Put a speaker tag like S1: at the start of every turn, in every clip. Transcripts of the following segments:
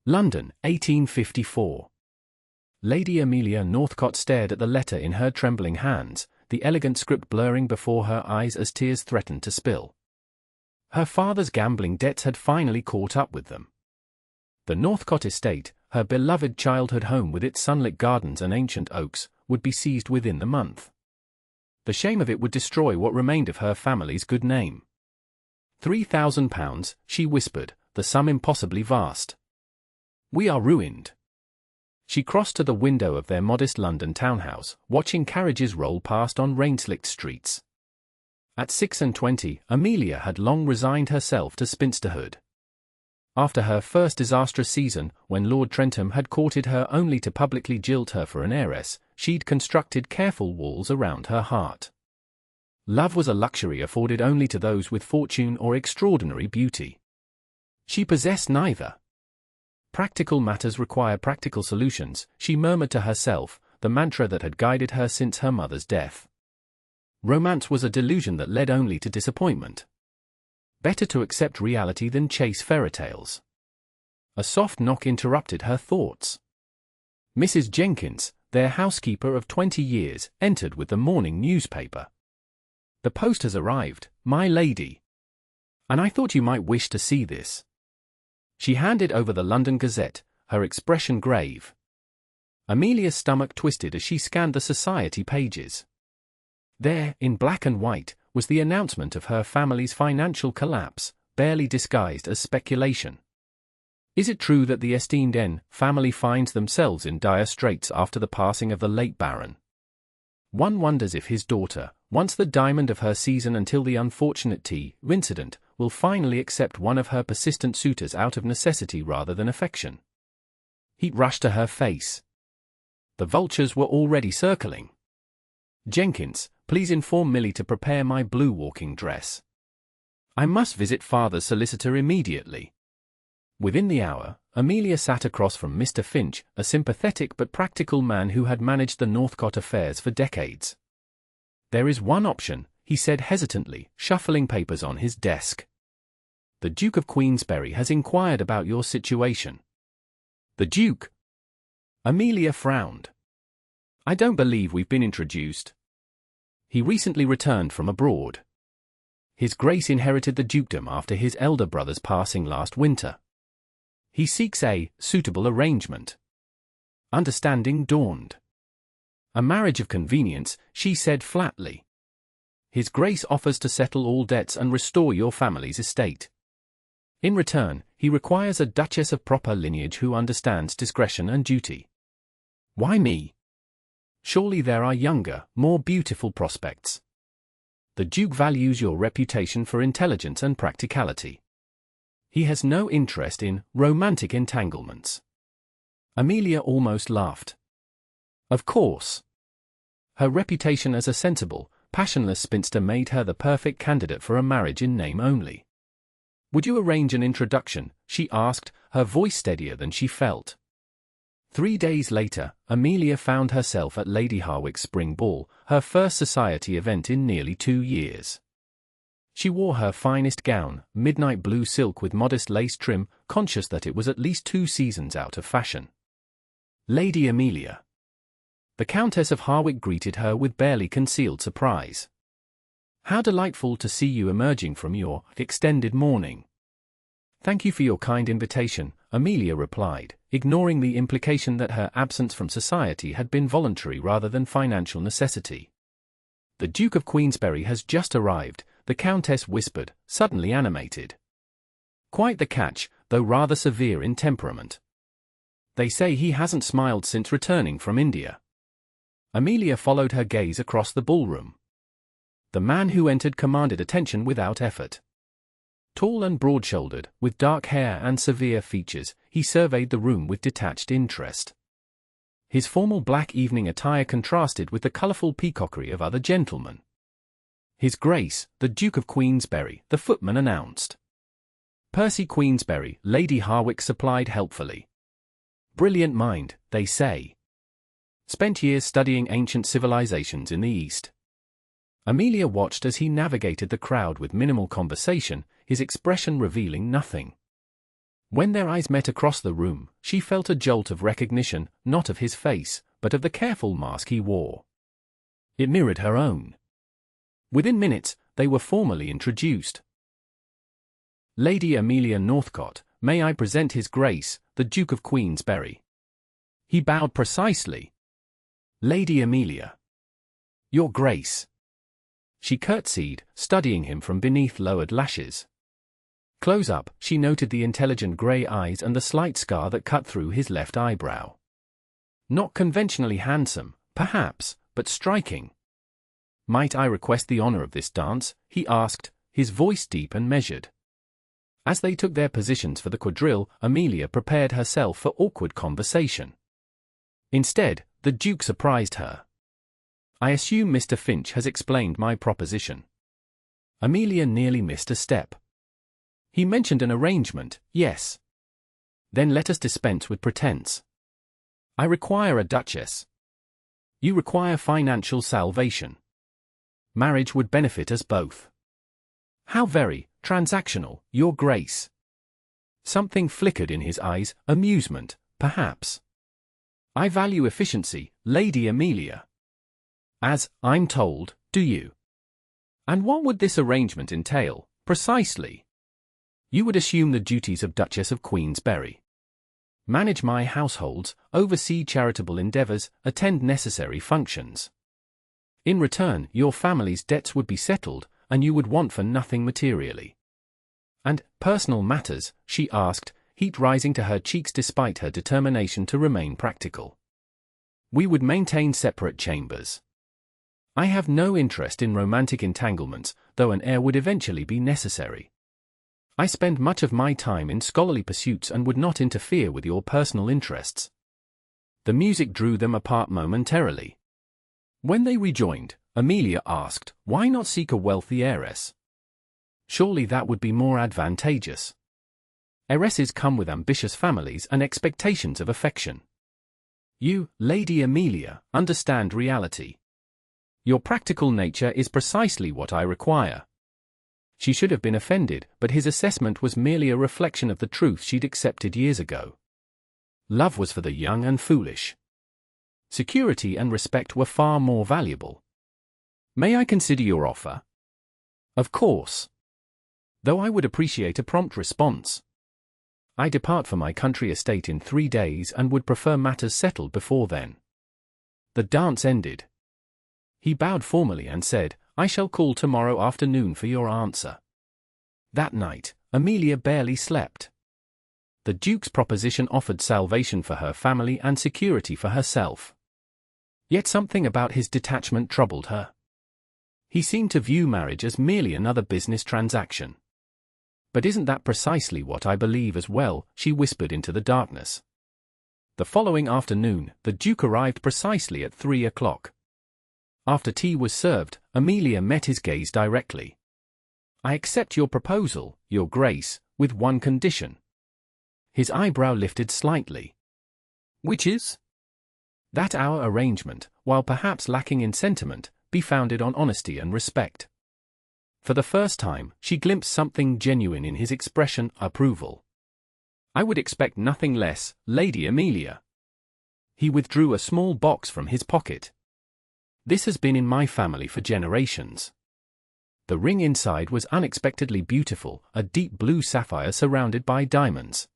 S1: London, 1854. Lady Amelia Northcott stared at the letter in her trembling hands, the elegant script blurring before her eyes as tears threatened to spill. Her father's gambling debts had finally caught up with them. The Northcott estate, her beloved childhood home with its sunlit gardens and ancient oaks, would be seized within the month. The shame of it would destroy what remained of her family's good name. £3,000, she whispered, the sum impossibly vast. We are ruined. She crossed to the window of their modest London townhouse, watching carriages roll past on rain-slicked streets. At 26, Amelia had long resigned herself to spinsterhood. After her first disastrous season, when Lord Trentham had courted her only to publicly jilt her for an heiress, she'd constructed careful walls around her heart. Love was a luxury afforded only to those with fortune or extraordinary beauty. She possessed neither. Practical matters require practical solutions, she murmured to herself, the mantra that had guided her since her mother's death. Romance was a delusion that led only to disappointment. Better to accept reality than chase fairy tales. A soft knock interrupted her thoughts. Mrs. Jenkins, their housekeeper of 20 years, entered with the morning newspaper. The post has arrived, my lady. And I thought you might wish to see this. She handed over the London Gazette, her expression grave. Amelia's stomach twisted as she scanned the society pages. There, in black and white, was the announcement of her family's financial collapse, barely disguised as speculation. Is it true that the esteemed N family finds themselves in dire straits after the passing of the late Baron? One wonders if his daughter, once the diamond of her season until the unfortunate tea incident, will finally accept one of her persistent suitors out of necessity rather than affection. Heat rushed to her face. The vultures were already circling. Jenkins, please inform Millie to prepare my blue walking dress. I must visit father's solicitor immediately. Within the hour, Amelia sat across from Mr. Finch, a sympathetic but practical man who had managed the Northcott affairs for decades. There is one option, he said hesitantly, shuffling papers on his desk. The Duke of Queensberry has inquired about your situation. The Duke? Amelia frowned. I don't believe we've been introduced. He recently returned from abroad. His Grace inherited the dukedom after his elder brother's passing last winter. He seeks a suitable arrangement. Understanding dawned. A marriage of convenience, she said flatly. His Grace offers to settle all debts and restore your family's estate. In return, he requires a duchess of proper lineage who understands discretion and duty. Why me? Surely there are younger, more beautiful prospects. The Duke values your reputation for intelligence and practicality. He has no interest in romantic entanglements. Amelia almost laughed. Of course. Her reputation as a sensible, passionless spinster made her the perfect candidate for a marriage in name only. Would you arrange an introduction? She asked, her voice steadier than she felt. 3 days later, Amelia found herself at Lady Harwick's spring ball, her first society event in nearly 2 years. She wore her finest gown, midnight blue silk with modest lace trim, conscious that it was at least 2 seasons out of fashion. Lady Amelia. The Countess of Harwick greeted her with barely concealed surprise. How delightful to see you emerging from your extended mourning. Thank you for your kind invitation, Amelia replied, ignoring the implication that her absence from society had been voluntary rather than financial necessity. The Duke of Queensberry has just arrived, the Countess whispered, suddenly animated. Quite the catch, though rather severe in temperament. They say he hasn't smiled since returning from India. Amelia followed her gaze across the ballroom. The man who entered commanded attention without effort. Tall and broad-shouldered, with dark hair and severe features, he surveyed the room with detached interest. His formal black evening attire contrasted with the colourful peacockry of other gentlemen. His Grace, the Duke of Queensberry, the footman announced. Percy Queensberry, Lady Harwick supplied helpfully. Brilliant mind, they say. Spent years studying ancient civilizations in the East. Amelia watched as he navigated the crowd with minimal conversation, his expression revealing nothing. When their eyes met across the room, she felt a jolt of recognition, not of his face, but of the careful mask he wore. It mirrored her own. Within minutes, they were formally introduced. Lady Amelia Northcott, may I present His Grace, the Duke of Queensberry. He bowed precisely. Lady Amelia. Your Grace. She curtsied, studying him from beneath lowered lashes. Close up, she noted the intelligent grey eyes and the slight scar that cut through his left eyebrow. Not conventionally handsome, perhaps, but striking. Might I request the honor of this dance? He asked, his voice deep and measured. As they took their positions for the quadrille, Amelia prepared herself for awkward conversation. Instead, the Duke surprised her. I assume Mr. Finch has explained my proposition. Amelia nearly missed a step. He mentioned an arrangement, yes. Then let us dispense with pretense. I require a duchess. You require financial salvation. Marriage would benefit us both. How very transactional, Your Grace. Something flickered in his eyes, amusement, perhaps. I value efficiency, Lady Amelia. As, I'm told, do you. And what would this arrangement entail, precisely? You would assume the duties of Duchess of Queensberry. Manage my households, oversee charitable endeavors, attend necessary functions. In return, your family's debts would be settled, and you would want for nothing materially. And, personal matters, she asked, heat rising to her cheeks despite her determination to remain practical. We would maintain separate chambers. I have no interest in romantic entanglements, though an heir would eventually be necessary. I spend much of my time in scholarly pursuits and would not interfere with your personal interests. The music drew them apart momentarily. When they rejoined, Amelia asked, why not seek a wealthy heiress? Surely that would be more advantageous. Heiresses come with ambitious families and expectations of affection. You, Lady Amelia, understand reality. Your practical nature is precisely what I require. She should have been offended, but his assessment was merely a reflection of the truth she'd accepted years ago. Love was for the young and foolish. Security and respect were far more valuable. May I consider your offer? Of course. Though I would appreciate a prompt response. I depart for my country estate in 3 days and would prefer matters settled before then. The dance ended. He bowed formally and said, I shall call tomorrow afternoon for your answer. That night, Amelia barely slept. The Duke's proposition offered salvation for her family and security for herself. Yet something about his detachment troubled her. He seemed to view marriage as merely another business transaction. But isn't that precisely what I believe as well? She whispered into the darkness. The following afternoon, the Duke arrived precisely at 3 o'clock. After tea was served, Amelia met his gaze directly. I accept your proposal, Your Grace, with one condition. His eyebrow lifted slightly. Which is? That our arrangement, while perhaps lacking in sentiment, be founded on honesty and respect. For the first time, she glimpsed something genuine in his expression, approval. I would expect nothing less, Lady Amelia. He withdrew a small box from his pocket. This has been in my family for generations. The ring inside was unexpectedly beautiful, a deep blue sapphire surrounded by diamonds.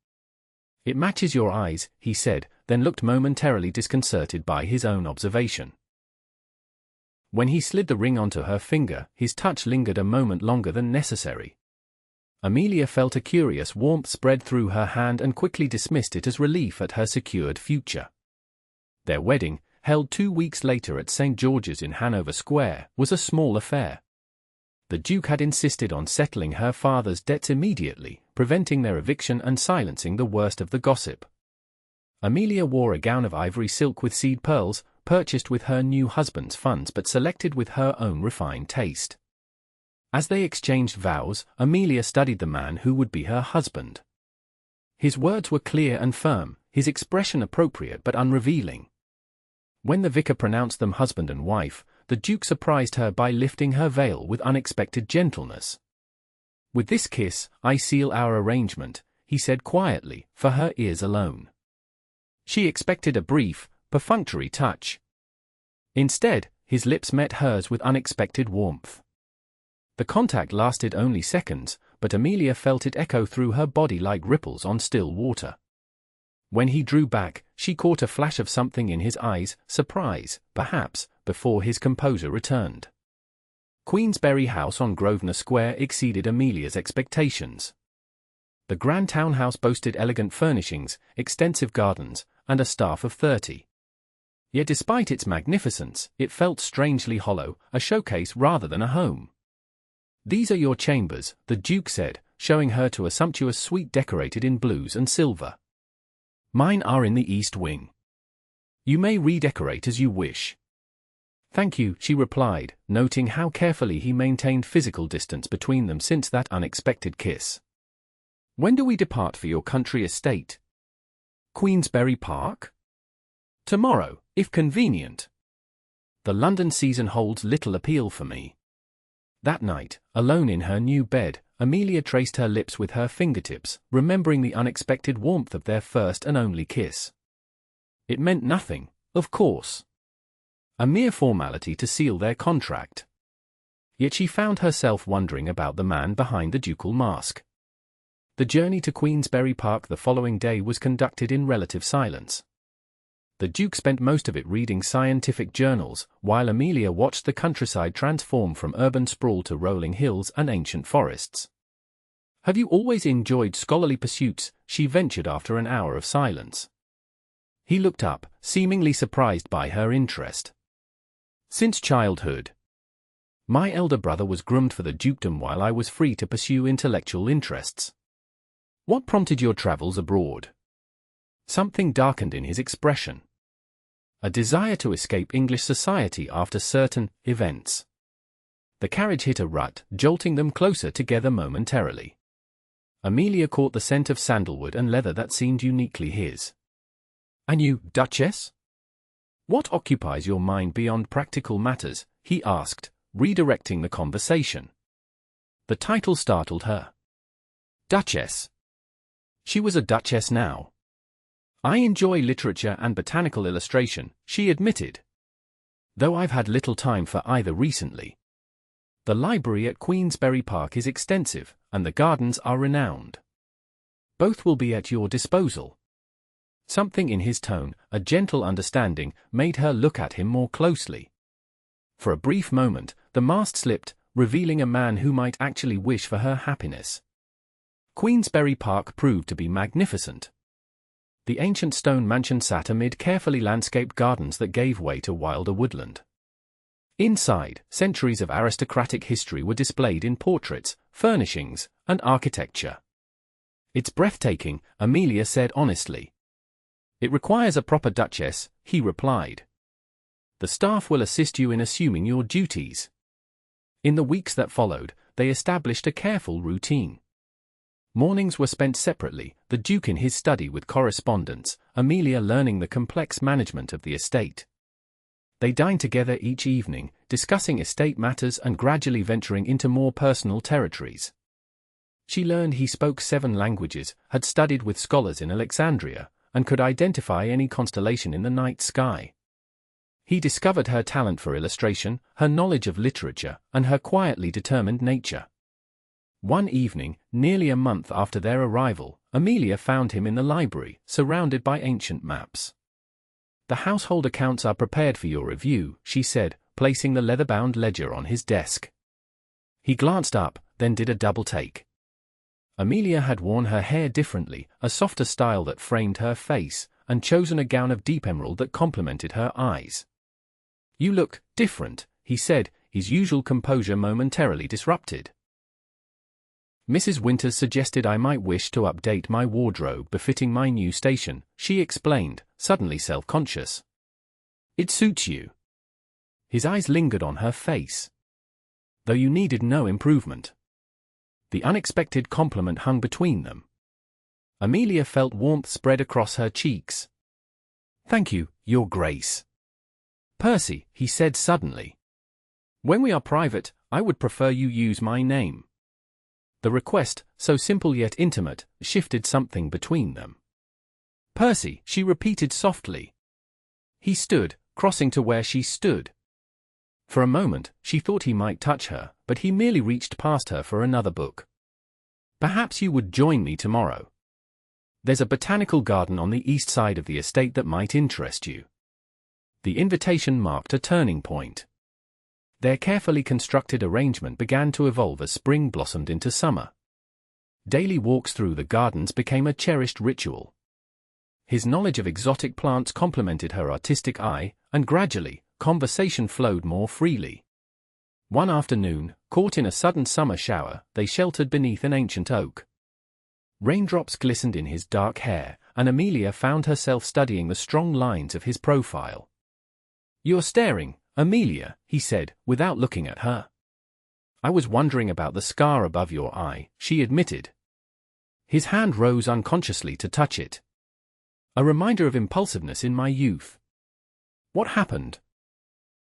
S1: It matches your eyes, he said, then looked momentarily disconcerted by his own observation. When he slid the ring onto her finger, his touch lingered a moment longer than necessary. Amelia felt a curious warmth spread through her hand and quickly dismissed it as relief at her secured future. Their wedding, held 2 weeks later at St. George's in Hanover Square, was a small affair. The Duke had insisted on settling her father's debts immediately, preventing their eviction and silencing the worst of the gossip. Amelia wore a gown of ivory silk with seed pearls, purchased with her new husband's funds but selected with her own refined taste. As they exchanged vows, Amelia studied the man who would be her husband. His words were clear and firm, his expression appropriate but unrevealing. When the vicar pronounced them husband and wife, the Duke surprised her by lifting her veil with unexpected gentleness. With this kiss, I seal our arrangement, he said quietly, for her ears alone. She expected a brief, perfunctory touch. Instead, his lips met hers with unexpected warmth. The contact lasted only seconds, but Amelia felt it echo through her body like ripples on still water. When he drew back, she caught a flash of something in his eyes, surprise, perhaps, before his composure returned. Queensberry House on Grosvenor Square exceeded Amelia's expectations. The grand townhouse boasted elegant furnishings, extensive gardens, and a staff of 30. Yet despite its magnificence, it felt strangely hollow, a showcase rather than a home. "These are your chambers," the Duke said, showing her to a sumptuous suite decorated in blues and silver. "Mine are in the east wing. You may redecorate as you wish." "Thank you," she replied, noting how carefully he maintained physical distance between them since that unexpected kiss. "When do we depart for your country estate?" "Queensberry Park?" "Tomorrow, if convenient. The London season holds little appeal for me." That night, alone in her new bed, Amelia traced her lips with her fingertips, remembering the unexpected warmth of their first and only kiss. It meant nothing, of course. A mere formality to seal their contract. Yet she found herself wondering about the man behind the ducal mask. The journey to Queensberry Park the following day was conducted in relative silence. The Duke spent most of it reading scientific journals, while Amelia watched the countryside transform from urban sprawl to rolling hills and ancient forests. "Have you always enjoyed scholarly pursuits?" she ventured after an hour of silence. He looked up, seemingly surprised by her interest. "Since childhood. My elder brother was groomed for the dukedom while I was free to pursue intellectual interests." "What prompted your travels abroad?" Something darkened in his expression. A desire to escape English society after certain events. The carriage hit a rut, jolting them closer together momentarily. Amelia caught the scent of sandalwood and leather that seemed uniquely his. "And you, Duchess? What occupies your mind beyond practical matters?" he asked, redirecting the conversation. The title startled her. Duchess. She was a duchess now. "I enjoy literature and botanical illustration," she admitted. "Though I've had little time for either recently. The library at Queensberry Park is extensive, and the gardens are renowned. Both will be at your disposal." Something in his tone, a gentle understanding, made her look at him more closely. For a brief moment, the mask slipped, revealing a man who might actually wish for her happiness. Queensberry Park proved to be magnificent. The ancient stone mansion sat amid carefully landscaped gardens that gave way to wilder woodland. Inside, centuries of aristocratic history were displayed in portraits, furnishings, and architecture. "It's breathtaking," Amelia said honestly. "It requires a proper duchess," he replied. "The staff will assist you in assuming your duties." In the weeks that followed, they established a careful routine. Mornings were spent separately, the Duke in his study with correspondence, Amelia learning the complex management of the estate. They dined together each evening, discussing estate matters and gradually venturing into more personal territories. She learned he spoke 7 languages, had studied with scholars in Alexandria, and could identify any constellation in the night sky. He discovered her talent for illustration, her knowledge of literature, and her quietly determined nature. One evening, nearly a month after their arrival, Amelia found him in the library, surrounded by ancient maps. "The household accounts are prepared for your review," she said, placing the leather-bound ledger on his desk. He glanced up, then did a double take. Amelia had worn her hair differently, a softer style that framed her face, and chosen a gown of deep emerald that complemented her eyes. "You look different," he said, his usual composure momentarily disrupted. "Mrs. Winters suggested I might wish to update my wardrobe befitting my new station," she explained, suddenly self-conscious. "It suits you." His eyes lingered on her face. "Though you needed no improvement." The unexpected compliment hung between them. Amelia felt warmth spread across her cheeks. "Thank you, Your Grace." "Percy," he said suddenly. "When we are private, I would prefer you use my name." The request, so simple yet intimate, shifted something between them. "Percy," she repeated softly. He stood, crossing to where she stood. For a moment, she thought he might touch her, but he merely reached past her for another book. "Perhaps you would join me tomorrow. There's a botanical garden on the east side of the estate that might interest you." The invitation marked a turning point. Their carefully constructed arrangement began to evolve as spring blossomed into summer. Daily walks through the gardens became a cherished ritual. His knowledge of exotic plants complemented her artistic eye, and gradually, conversation flowed more freely. One afternoon, caught in a sudden summer shower, they sheltered beneath an ancient oak. Raindrops glistened in his dark hair, and Amelia found herself studying the strong lines of his profile. "You're staring, Amelia," he said, without looking at her. "I was wondering about the scar above your eye," she admitted. His hand rose unconsciously to touch it. "A reminder of impulsiveness in my youth." "What happened?"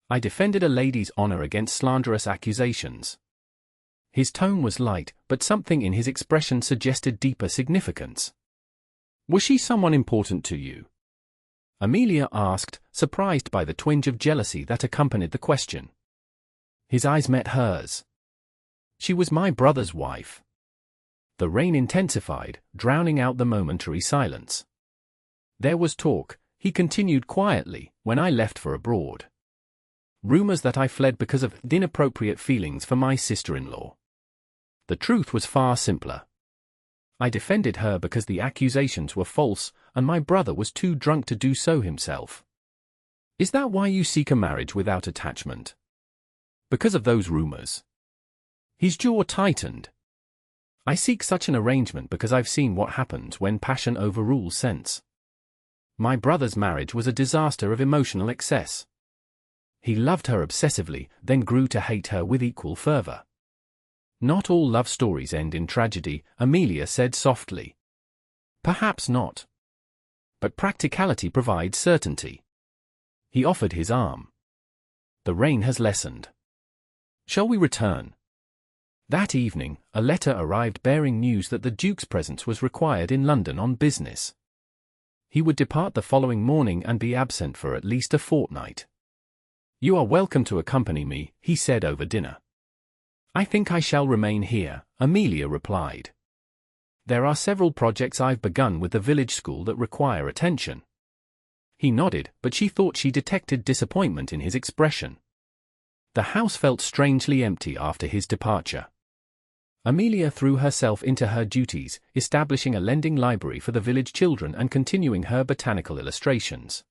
S1: "I defended a lady's honor against slanderous accusations." His tone was light, but something in his expression suggested deeper significance. "Was she someone important to you?" Amelia asked, surprised by the twinge of jealousy that accompanied the question. His eyes met hers. "She was my brother's wife." The rain intensified, drowning out the momentary silence. "There was talk," he continued quietly, "when I left for abroad. Rumors that I fled because of inappropriate feelings for my sister-in-law. The truth was far simpler. I defended her because the accusations were false, and my brother was too drunk to do so himself." "Is that why you seek a marriage without attachment?" "Because of those rumors." His jaw tightened. "I seek such an arrangement because I've seen what happens when passion overrules sense. My brother's marriage was a disaster of emotional excess. He loved her obsessively, then grew to hate her with equal fervor." "Not all love stories end in tragedy," Amelia said softly. "Perhaps not. But practicality provides certainty." He offered his arm. "The rain has lessened. Shall we return?" That evening, a letter arrived bearing news that the Duke's presence was required in London on business. He would depart the following morning and be absent for at least a fortnight. "You are welcome to accompany me," he said over dinner. "I think I shall remain here," Amelia replied. "There are several projects I've begun with the village school that require attention." He nodded, but she thought she detected disappointment in his expression. The house felt strangely empty after his departure. Amelia threw herself into her duties, establishing a lending library for the village children and continuing her botanical illustrations.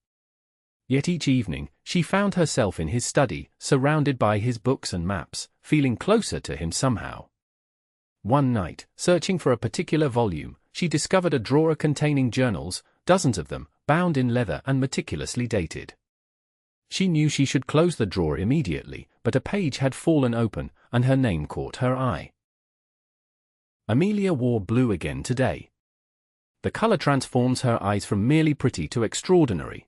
S1: Yet each evening, she found herself in his study, surrounded by his books and maps, feeling closer to him somehow. One night, searching for a particular volume, she discovered a drawer containing journals, dozens of them, bound in leather and meticulously dated. She knew she should close the drawer immediately, but a page had fallen open, and her name caught her eye. Amelia wore blue again today. The color transforms her eyes from merely pretty to extraordinary.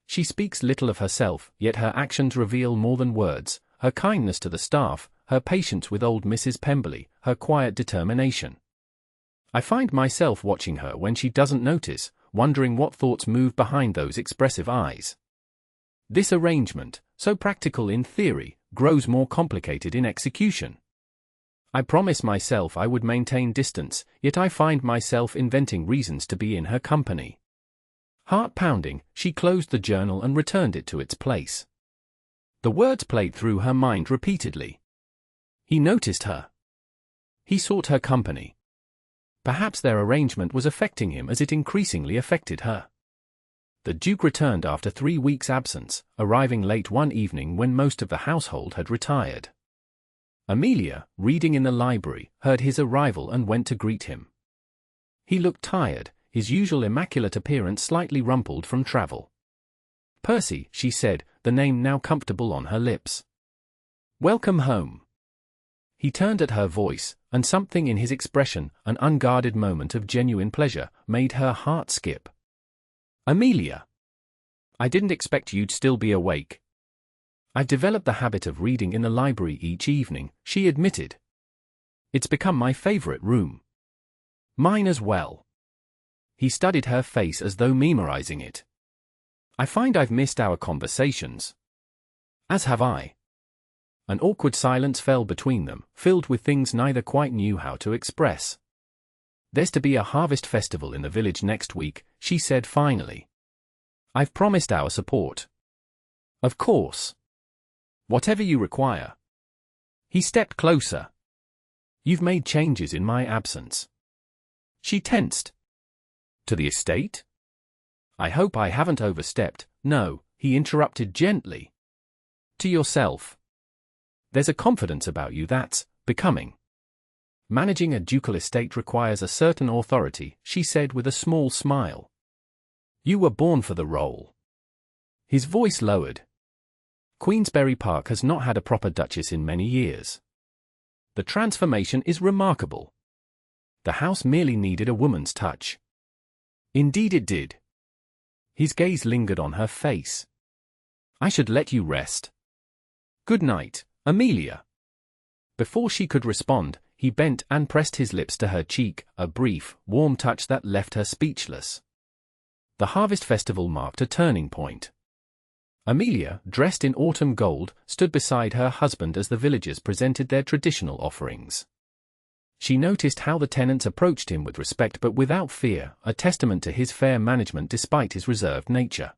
S1: She speaks little of herself, yet her actions reveal more than words: her kindness to the staff, her patience with old Mrs. Pemberley, her quiet determination. I find myself watching her when she doesn't notice, wondering what thoughts move behind those expressive eyes. This arrangement, so practical in theory, grows more complicated in execution. I promise myself I would maintain distance, yet I find myself inventing reasons to be in her company. Heart-pounding, she closed the journal and returned it to its place. The words played through her mind repeatedly. He noticed her. He sought her company. Perhaps their arrangement was affecting him as it increasingly affected her. The Duke returned after 3 weeks' absence, arriving late one evening when most of the household had retired. Amelia, reading in the library, heard his arrival and went to greet him. He looked tired, his usual immaculate appearance slightly rumpled from travel. "Percy," she said, the name now comfortable on her lips. "Welcome home." He turned at her voice, and something in his expression, an unguarded moment of genuine pleasure, made her heart skip. "Amelia, I didn't expect you'd still be awake." "I've developed the habit of reading in the library each evening," she admitted. It's become my favorite room. Mine as well. He studied her face as though memorizing it. I find I've missed our conversations. As have I. An awkward silence fell between them, filled with things neither quite knew how to express. There's to be a harvest festival in the village next week, she said finally. I've promised our support. Of course. Whatever you require. He stepped closer. You've made changes in my absence. She tensed. To the estate? I hope I haven't overstepped. No, he interrupted gently. To yourself. There's a confidence about you that's becoming. Managing a ducal estate requires a certain authority, she said with a small smile. You were born for the role. His voice lowered. Queensberry Park has not had a proper duchess in many years. The transformation is remarkable. The house merely needed a woman's touch. Indeed it did. His gaze lingered on her face. I should let you rest. Good night, Amelia. Before she could respond, he bent and pressed his lips to her cheek, a brief, warm touch that left her speechless. The harvest festival marked a turning point. Amelia, dressed in autumn gold, stood beside her husband as the villagers presented their traditional offerings. She noticed how the tenants approached him with respect but without fear, a testament to his fair management despite his reserved nature.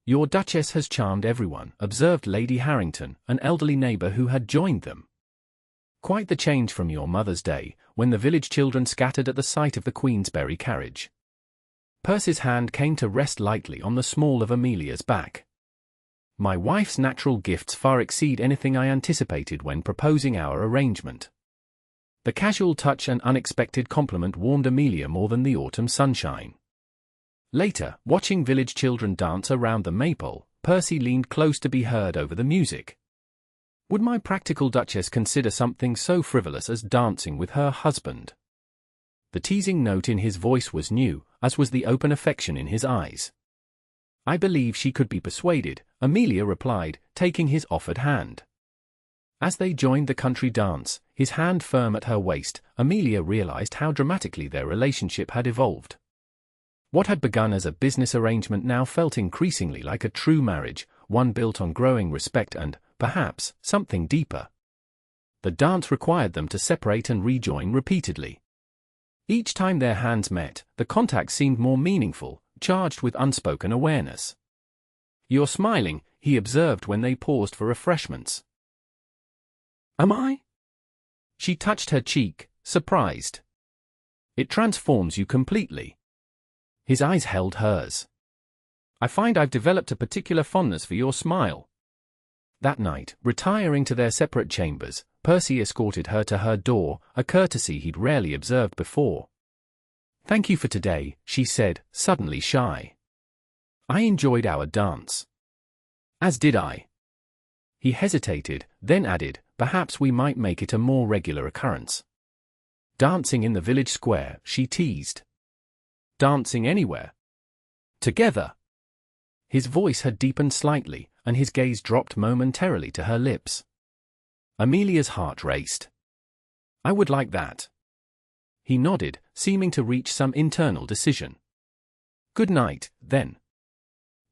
S1: Your Duchess has charmed everyone, observed Lady Harrington, an elderly neighbour who had joined them. Quite the change from your mother's day, when the village children scattered at the sight of the Queensberry carriage. Percy's hand came to rest lightly on the small of Amelia's back. My wife's natural gifts far exceed anything I anticipated when proposing our arrangement. The casual touch and unexpected compliment warmed Amelia more than the autumn sunshine. Later, watching village children dance around the maypole, Percy leaned close to be heard over the music. Would my practical Duchess consider something so frivolous as dancing with her husband? The teasing note in his voice was new, as was the open affection in his eyes. I believe she could be persuaded, Amelia replied, taking his offered hand. As they joined the country dance, his hand firm at her waist, Amelia realized how dramatically their relationship had evolved. What had begun as a business arrangement now felt increasingly like a true marriage, one built on growing respect and, perhaps, something deeper. The dance required them to separate and rejoin repeatedly. Each time their hands met, the contact seemed more meaningful, charged with unspoken awareness. You're smiling, he observed when they paused for refreshments. Am I? She touched her cheek, surprised. It transforms you completely. His eyes held hers. I find I've developed a particular fondness for your smile. That night, retiring to their separate chambers, Percy escorted her to her door, a courtesy he'd rarely observed before. Thank you for today, she said, suddenly shy. I enjoyed our dance. As did I. He hesitated, then added, perhaps we might make it a more regular occurrence. Dancing in the village square, she teased. Dancing anywhere. Together. His voice had deepened slightly, and his gaze dropped momentarily to her lips. Amelia's heart raced. I would like that. He nodded, seeming to reach some internal decision. Good night, then.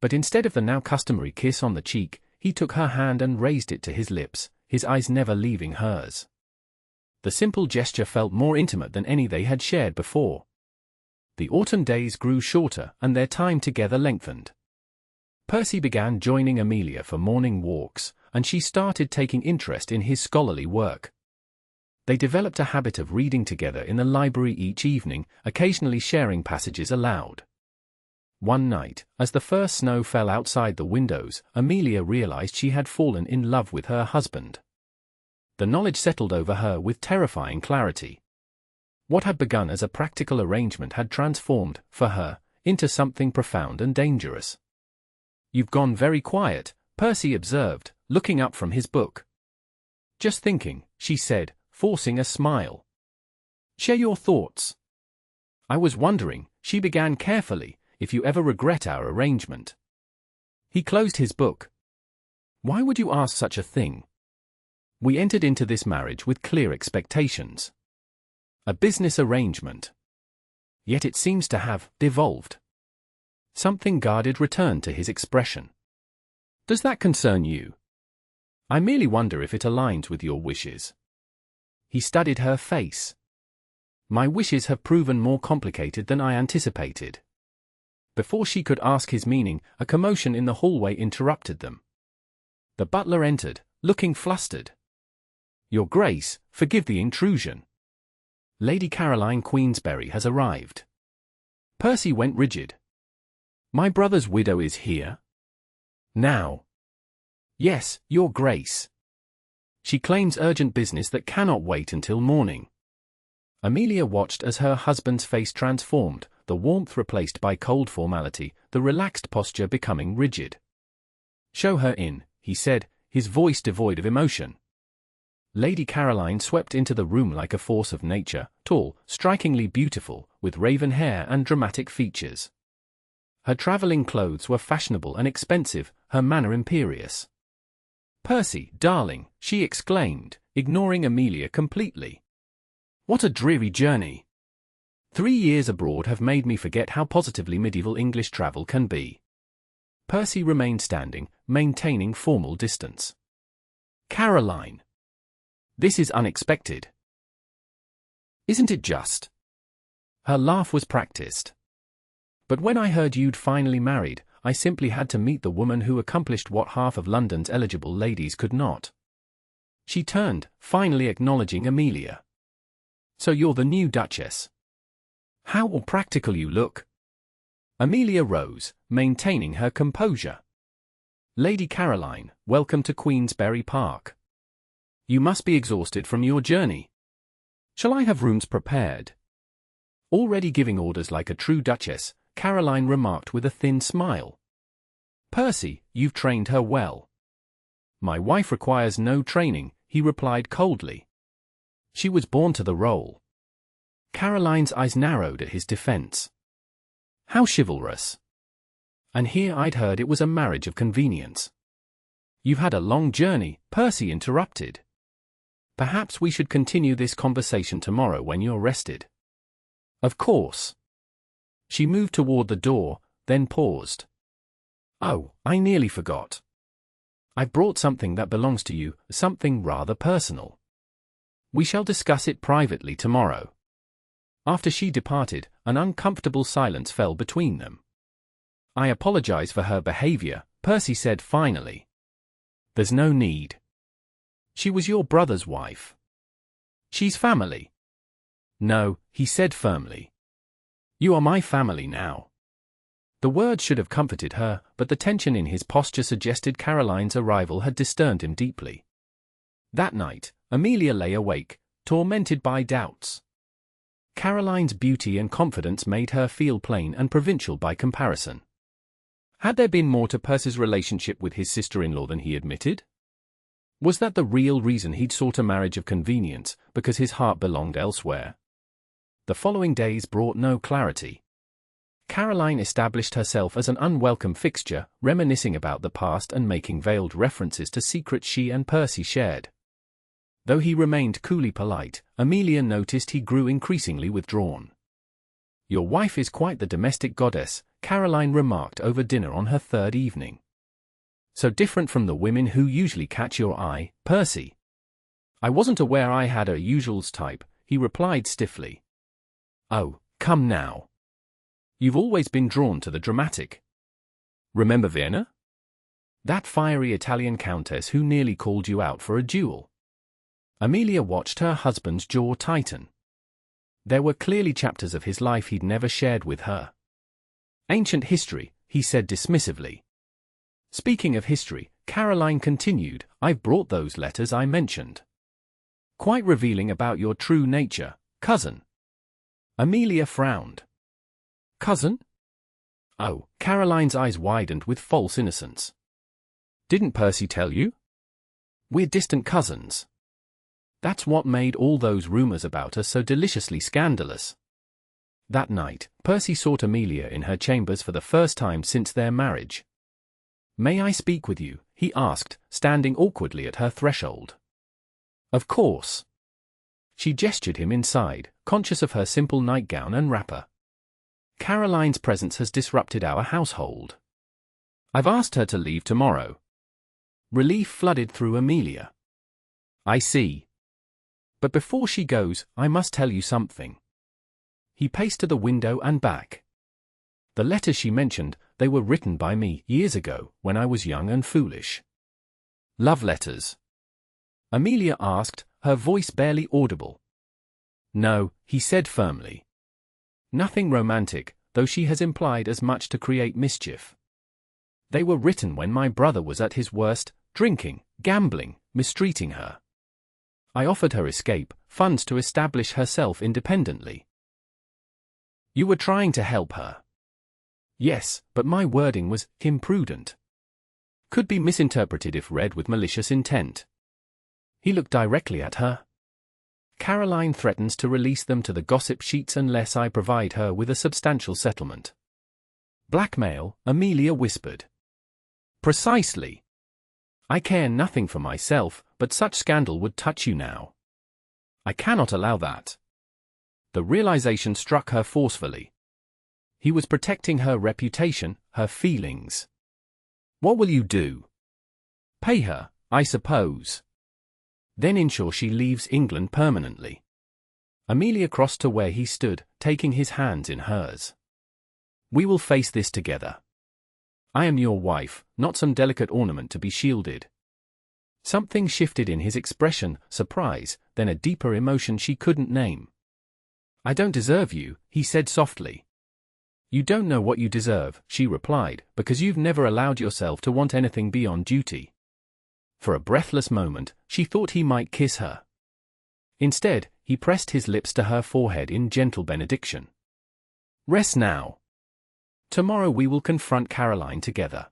S1: But instead of the now customary kiss on the cheek, he took her hand and raised it to his lips, his eyes never leaving hers. The simple gesture felt more intimate than any they had shared before. The autumn days grew shorter, and their time together lengthened. Percy began joining Amelia for morning walks, and she started taking interest in his scholarly work. They developed a habit of reading together in the library each evening, occasionally sharing passages aloud. One night, as the first snow fell outside the windows, Amelia realized she had fallen in love with her husband. The knowledge settled over her with terrifying clarity. What had begun as a practical arrangement had transformed, for her, into something profound and dangerous. You've gone very quiet, Percy observed, looking up from his book. Just thinking, she said, forcing a smile. Share your thoughts. I was wondering, she began carefully, if you ever regret our arrangement. He closed his book. Why would you ask such a thing? We entered into this marriage with clear expectations. A business arrangement. Yet it seems to have devolved. Something guarded returned to his expression. Does that concern you? I merely wonder if it aligns with your wishes. He studied her face. My wishes have proven more complicated than I anticipated. Before she could ask his meaning, a commotion in the hallway interrupted them. The butler entered, looking flustered. Your Grace, forgive the intrusion. Lady Caroline Queensberry has arrived. Percy went rigid. My brother's widow is here? Now? Yes, Your Grace. She claims urgent business that cannot wait until morning. Amelia watched as her husband's face transformed, the warmth replaced by cold formality, the relaxed posture becoming rigid. Show her in, he said, his voice devoid of emotion. Lady Caroline swept into the room like a force of nature, tall, strikingly beautiful, with raven hair and dramatic features. Her travelling clothes were fashionable and expensive, her manner imperious. Percy, darling, she exclaimed, ignoring Amelia completely. What a dreary journey. 3 years abroad have made me forget how positively medieval English travel can be. Percy remained standing, maintaining formal distance. Caroline. This is unexpected. Isn't it just? Her laugh was practiced. But when I heard you'd finally married, I simply had to meet the woman who accomplished what half of London's eligible ladies could not. She turned, finally acknowledging Amelia. So you're the new Duchess. How practical you look. Amelia rose, maintaining her composure. Lady Caroline, welcome to Queensberry Park. You must be exhausted from your journey. Shall I have rooms prepared? Already giving orders like a true duchess, Caroline remarked with a thin smile. Percy, you've trained her well. My wife requires no training, he replied coldly. She was born to the role. Caroline's eyes narrowed at his defense. How chivalrous. And here I'd heard it was a marriage of convenience. You've had a long journey, Percy interrupted. Perhaps we should continue this conversation tomorrow when you're rested. Of course. She moved toward the door, then paused. Oh, I nearly forgot. I've brought something that belongs to you, something rather personal. We shall discuss it privately tomorrow. After she departed, an uncomfortable silence fell between them. I apologize for her behavior, Percy said finally. There's no need. She was your brother's wife. She's family. No, he said firmly. You are my family now. The words should have comforted her, but the tension in his posture suggested Caroline's arrival had disturbed him deeply. That night, Amelia lay awake, tormented by doubts. Caroline's beauty and confidence made her feel plain and provincial by comparison. Had there been more to Percy's relationship with his sister-in-law than he admitted? Was that the real reason he'd sought a marriage of convenience, because his heart belonged elsewhere? The following days brought no clarity. Caroline established herself as an unwelcome fixture, reminiscing about the past and making veiled references to secrets she and Percy shared. Though he remained coolly polite, Amelia noticed he grew increasingly withdrawn. Your wife is quite the domestic goddess, Caroline remarked over dinner on her third evening. So different from the women who usually catch your eye, Percy. I wasn't aware I had a usuals type, he replied stiffly. Oh, come now. You've always been drawn to the dramatic. Remember Vienna? That fiery Italian countess who nearly called you out for a duel. Amelia watched her husband's jaw tighten. There were clearly chapters of his life he'd never shared with her. Ancient history, he said dismissively. Speaking of history, Caroline continued, I've brought those letters I mentioned. Quite revealing about your true nature, cousin. Amelia frowned. Cousin? Oh, Caroline's eyes widened with false innocence. Didn't Percy tell you? We're distant cousins. That's what made all those rumors about us so deliciously scandalous. That night, Percy sought Amelia in her chambers for the first time since their marriage. May I speak with you? He asked, standing awkwardly at her threshold. Of course. She gestured him inside, conscious of her simple nightgown and wrapper. Caroline's presence has disrupted our household. I've asked her to leave tomorrow. Relief flooded through Amelia. I see. But before she goes, I must tell you something. He paced to the window and back. The letters she mentioned, they were written by me years ago, when I was young and foolish. Love letters? Amelia asked, her voice barely audible. No, he said firmly. Nothing romantic, though she has implied as much to create mischief. They were written when my brother was at his worst, drinking, gambling, mistreating her. I offered her escape, funds to establish herself independently. You were trying to help her. Yes, but my wording was imprudent. Could be misinterpreted if read with malicious intent. He looked directly at her. Caroline threatens to release them to the gossip sheets unless I provide her with a substantial settlement. Blackmail, Amelia whispered. Precisely. I care nothing for myself, but such scandal would touch you now. I cannot allow that. The realization struck her forcefully. He was protecting her reputation, her feelings. What will you do? Pay her, I suppose. Then ensure she leaves England permanently. Amelia crossed to where he stood, taking his hands in hers. We will face this together. I am your wife, not some delicate ornament to be shielded. Something shifted in his expression, surprise, then a deeper emotion she couldn't name. I don't deserve you, he said softly. You don't know what you deserve, she replied, because you've never allowed yourself to want anything beyond duty. For a breathless moment, she thought he might kiss her. Instead, he pressed his lips to her forehead in gentle benediction. Rest now. Tomorrow we will confront Caroline together.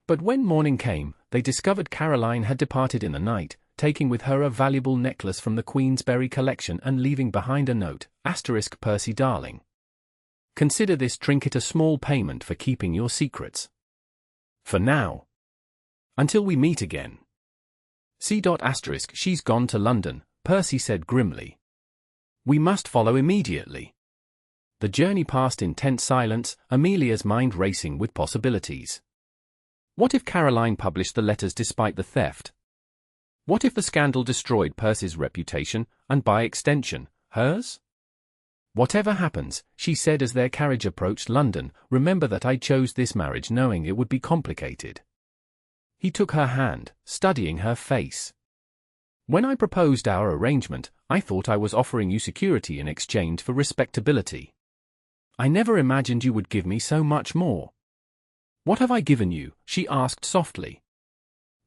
S1: But when morning came, they discovered Caroline had departed in the night, taking with her a valuable necklace from the Queensberry collection and leaving behind a note, *, Percy darling. Consider this trinket a small payment for keeping your secrets. For now. Until we meet again. *, she's gone to London, Percy said grimly. We must follow immediately. The journey passed in tense silence, Amelia's mind racing with possibilities. What if Caroline published the letters despite the theft? What if the scandal destroyed Percy's reputation, and by extension, hers? Whatever happens, she said as their carriage approached London, remember that I chose this marriage knowing it would be complicated. He took her hand, studying her face. When I proposed our arrangement, I thought I was offering you security in exchange for respectability. I never imagined you would give me so much more. What have I given you? She asked softly.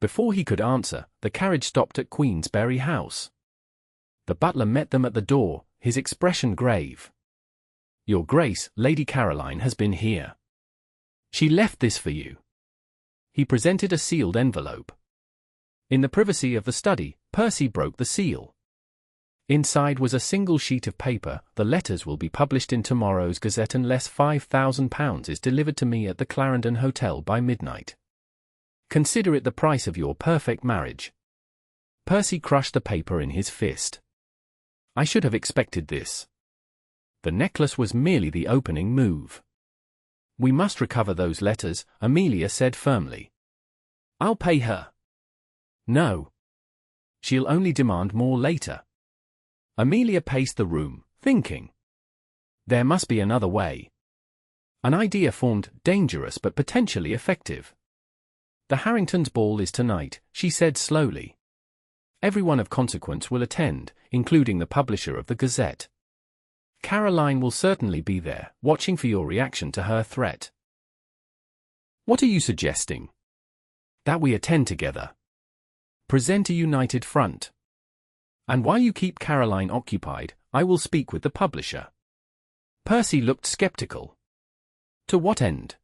S1: Before he could answer, the carriage stopped at Queensberry House. The butler met them at the door, his expression grave. Your Grace, Lady Caroline has been here. She left this for you. He presented a sealed envelope. In the privacy of the study, Percy broke the seal. Inside was a single sheet of paper. The letters will be published in tomorrow's Gazette unless £5,000 is delivered to me at the Clarendon Hotel by midnight. Consider it the price of your perfect marriage. Percy crushed the paper in his fist. I should have expected this. The necklace was merely the opening move. We must recover those letters, Amelia said firmly. I'll pay her. No. She'll only demand more later. Amelia paced the room, thinking. There must be another way. An idea formed, dangerous but potentially effective. The Harringtons' ball is tonight, she said slowly. Everyone of consequence will attend, including the publisher of the Gazette. Caroline will certainly be there, watching for your reaction to her threat. What are you suggesting? That we attend together. Present a united front. And while you keep Caroline occupied, I will speak with the publisher. Percy looked skeptical. To what end?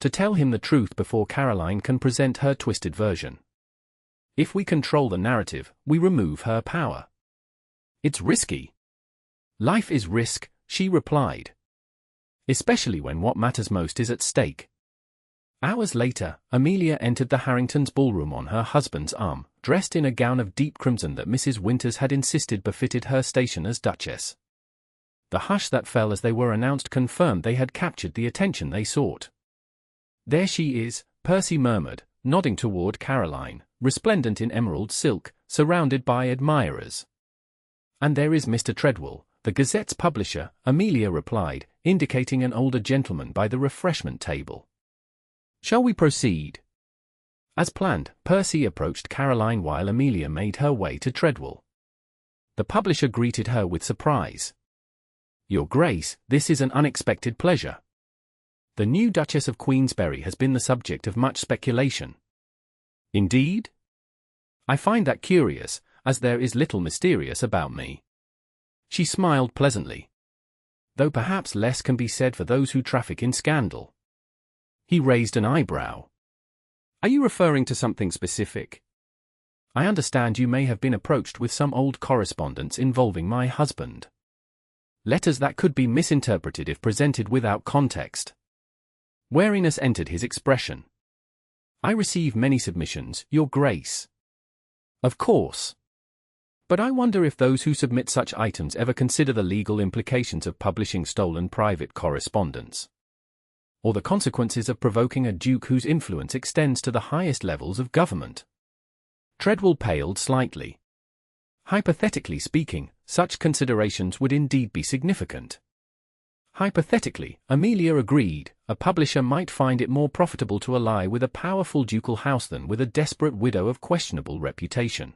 S1: To tell him the truth before Caroline can present her twisted version. If we control the narrative, we remove her power. It's risky. Life is risk, she replied. Especially when what matters most is at stake. Hours later, Amelia entered the Harringtons' ballroom on her husband's arm, dressed in a gown of deep crimson that Mrs. Winters had insisted befitted her station as Duchess. The hush that fell as they were announced confirmed they had captured the attention they sought. "There she is," Percy murmured, nodding toward Caroline, resplendent in emerald silk, surrounded by admirers. "And there is Mr. Treadwell, the Gazette's publisher," Amelia replied, indicating an older gentleman by the refreshment table. "Shall we proceed?" As planned, Percy approached Caroline while Amelia made her way to Treadwell. The publisher greeted her with surprise. "Your Grace, this is an unexpected pleasure. The new Duchess of Queensberry has been the subject of much speculation." "Indeed? I find that curious, as there is little mysterious about me." She smiled pleasantly. "Though perhaps less can be said for those who traffic in scandal." He raised an eyebrow. "Are you referring to something specific? I understand you may have been approached with some old correspondence involving my husband. Letters that could be misinterpreted if presented without context." Wariness entered his expression. "I receive many submissions, Your Grace." "Of course. But I wonder if those who submit such items ever consider the legal implications of publishing stolen private correspondence, or the consequences of provoking a duke whose influence extends to the highest levels of government." Treadwell paled slightly. Hypothetically speaking, such considerations would indeed be significant. Hypothetically, Amelia agreed, a publisher might find it more profitable to ally with a powerful ducal house than with a desperate widow of questionable reputation.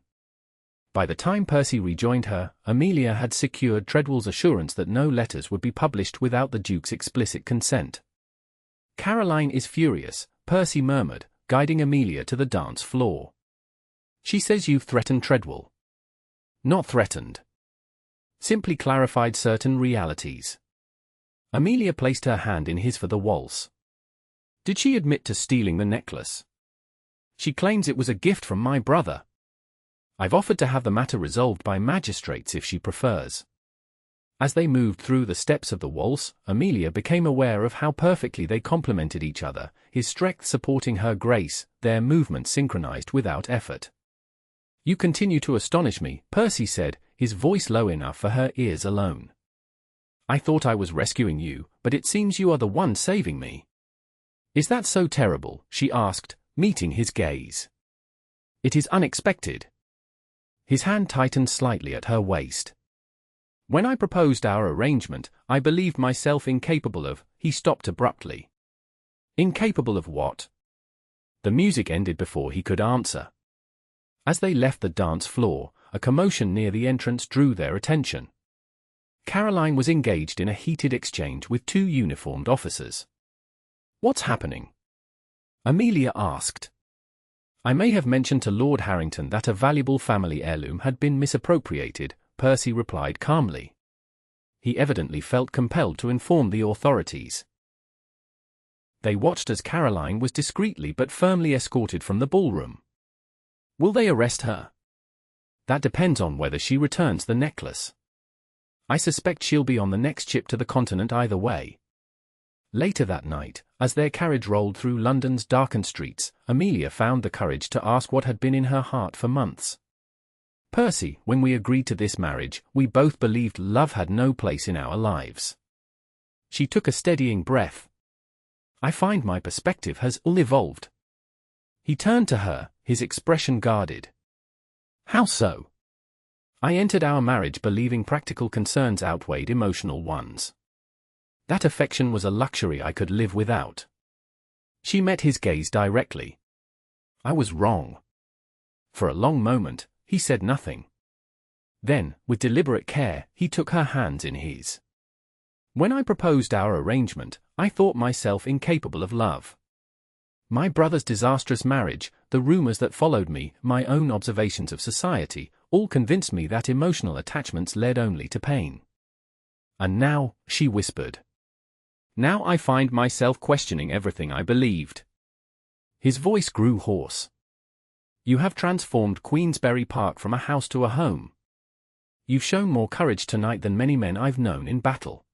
S1: By the time Percy rejoined her, Amelia had secured Treadwell's assurance that no letters would be published without the Duke's explicit consent. "Caroline is furious," Percy murmured, guiding Amelia to the dance floor. "She says you've threatened Treadwell." "Not threatened. Simply clarified certain realities." Amelia placed her hand in his for the waltz. "Did she admit to stealing the necklace?" "She claims it was a gift from my brother. I've offered to have the matter resolved by magistrates if she prefers." As they moved through the steps of the waltz, Amelia became aware of how perfectly they complemented each other, his strength supporting her grace, their movements synchronized without effort. "You continue to astonish me," Percy said, his voice low enough for her ears alone. "I thought I was rescuing you, but it seems you are the one saving me." "Is that so terrible?" she asked, meeting his gaze. "It is unexpected." His hand tightened slightly at her waist. "When I proposed our arrangement, I believed myself incapable of—" He stopped abruptly. "Incapable of what?" The music ended before he could answer. As they left the dance floor, a commotion near the entrance drew their attention. Caroline was engaged in a heated exchange with two uniformed officers. "What's happening?" Amelia asked. "I may have mentioned to Lord Harrington that a valuable family heirloom had been misappropriated," Percy replied calmly. He evidently felt compelled to inform the authorities. They watched as Caroline was discreetly but firmly escorted from the ballroom. "Will they arrest her?" "That depends on whether she returns the necklace. I suspect she'll be on the next ship to the continent either way." Later that night, as their carriage rolled through London's darkened streets, Amelia found the courage to ask what had been in her heart for months. "Percy, when we agreed to this marriage, we both believed love had no place in our lives." She took a steadying breath. "I find my perspective has evolved." He turned to her, his expression guarded. "How so?" "I entered our marriage believing practical concerns outweighed emotional ones. That affection was a luxury I could live without." She met his gaze directly. "I was wrong." For a long moment, he said nothing. Then, with deliberate care, he took her hands in his. "When I proposed our arrangement, I thought myself incapable of love. My brother's disastrous marriage, the rumors that followed me, my own observations of society, all convinced me that emotional attachments led only to pain. And now," she whispered, "now I find myself questioning everything I believed." His voice grew hoarse. "You have transformed Queensberry Park from a house to a home. You've shown more courage tonight than many men I've known in battle."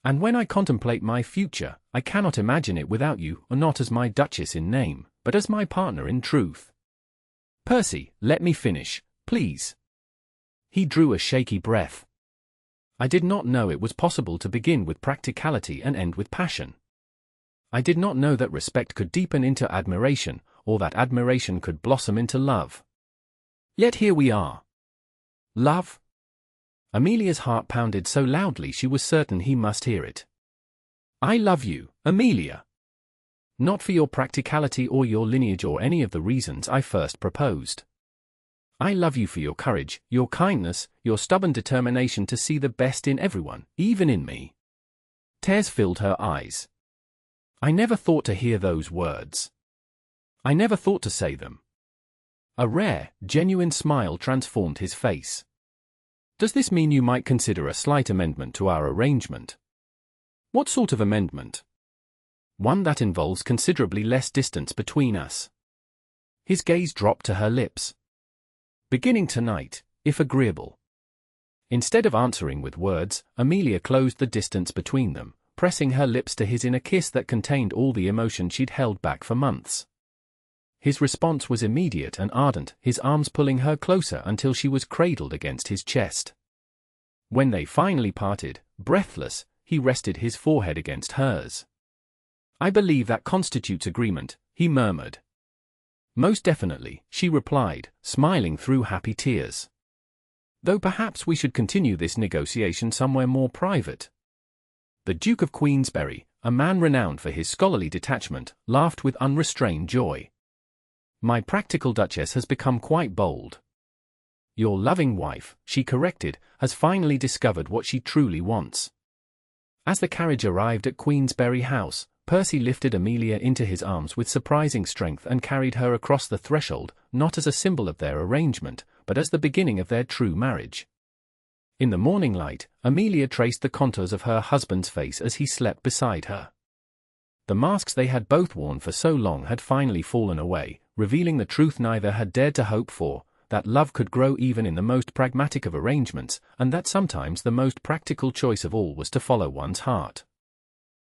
S1: And when I contemplate my future, I cannot imagine it without you, or not as my Duchess in name, but as my partner in truth. Percy, let me finish, please. He drew a shaky breath. I did not know it was possible to begin with practicality and end with passion. I did not know that respect could deepen into admiration, or that admiration could blossom into love. Yet here we are. Love? Amelia's heart pounded so loudly she was certain he must hear it. I love you, Amelia. Not for your practicality or your lineage or any of the reasons I first proposed. I love you for your courage, your kindness, your stubborn determination to see the best in everyone, even in me. Tears filled her eyes. I never thought to hear those words. I never thought to say them. A rare, genuine smile transformed his face. Does this mean you might consider a slight amendment to our arrangement? What sort of amendment? One that involves considerably less distance between us. His gaze dropped to her lips. Beginning tonight, if agreeable. Instead of answering with words, Amelia closed the distance between them, pressing her lips to his in a kiss that contained all the emotion she'd held back for months. His response was immediate and ardent, his arms pulling her closer until she was cradled against his chest. When they finally parted, breathless, he rested his forehead against hers. I believe that constitutes agreement, he murmured. Most definitely, she replied, smiling through happy tears. Though perhaps we should continue this negotiation somewhere more private. The Duke of Queensberry, a man renowned for his scholarly detachment, laughed with unrestrained joy. My practical Duchess has become quite bold. Your loving wife, she corrected, has finally discovered what she truly wants. As the carriage arrived at Queensberry House, Percy lifted Amelia into his arms with surprising strength and carried her across the threshold, not as a symbol of their arrangement, but as the beginning of their true marriage. In the morning light, Amelia traced the contours of her husband's face as he slept beside her. The masks they had both worn for so long had finally fallen away, revealing the truth neither had dared to hope for, that love could grow even in the most pragmatic of arrangements, and that sometimes the most practical choice of all was to follow one's heart.